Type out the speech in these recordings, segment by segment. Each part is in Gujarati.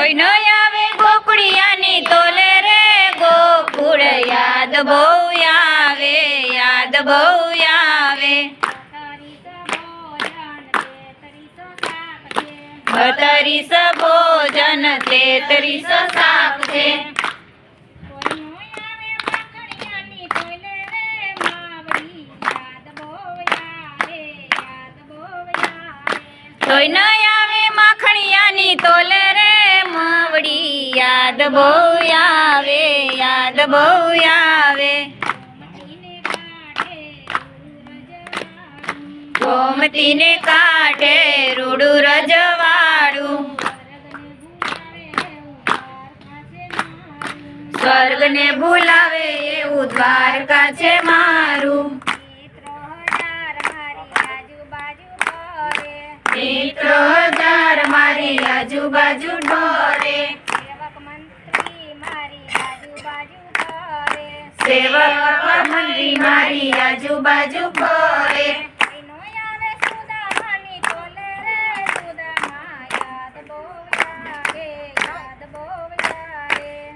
તોય ન આવે ગોકુળિયાની તોલે રે ગોકુળ યાદ બહુ આવે, યાદ બહુ આવે. 32 ભોજન 33 શાક છે. તોય ન આવે માખણિયાની તોલે રે માવડી યાદ બહુ આવે, યાદ બહુ આવે. ગોમતીને કાંઠે રૂડું રજવાડું, સ્વર્ગને ભૂલાવે એવું દ્વારકા છે મારું. મિત્રો 1000 મારી આજુબાજુ ઢોરે, સેવક મંત્રી મારી આજુબાજુ ફરે.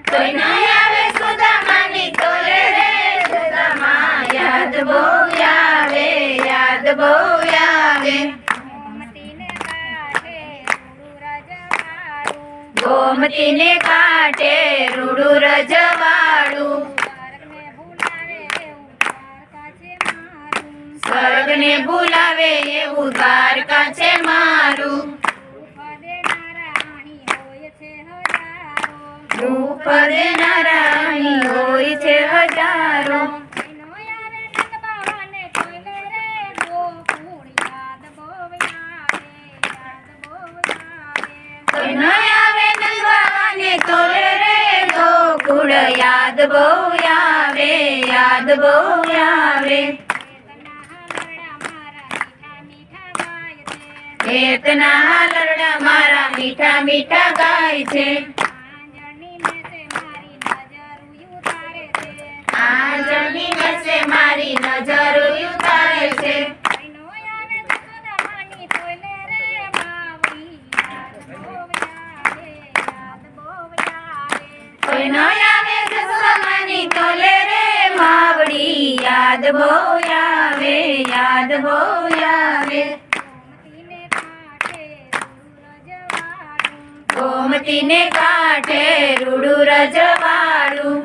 તોય ન આવે સુદામાની તોલે રે સુદામા યાદ બહુ આવે, યાદ બહુ આવે. ગોમતીને કાંઠે રૂડું રજવાડું, સ્વર્ગને ભૂલાવે એવું દ્વારકા છે મારું. રૂપ દેનારા અહીં હોય છે હજારો. તોય ન આવે નંદબાવાને તોલે રે ગોકુળ યાદ બહુ આવે, યાદ બહુ આવે. ખેતના હાલરડા મારા મીઠા મીઠા ગાય છે. આંજણી મેસે મારી નજર ઉતારે છે. તોય ન આવે જસોદામાની તોલે રે માવડી યાદ બહુ આવે, યાદ બહુ આવે. ગોમતીને કાંઠે રૂડું રજવાડું,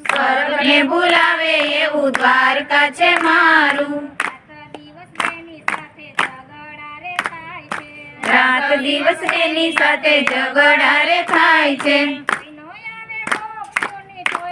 સ્વર્ગને ભૂલાવે એવું દ્વારકા છે મારું. રાત દિવસ એની સાથે ઝઘડા રે થાય છે.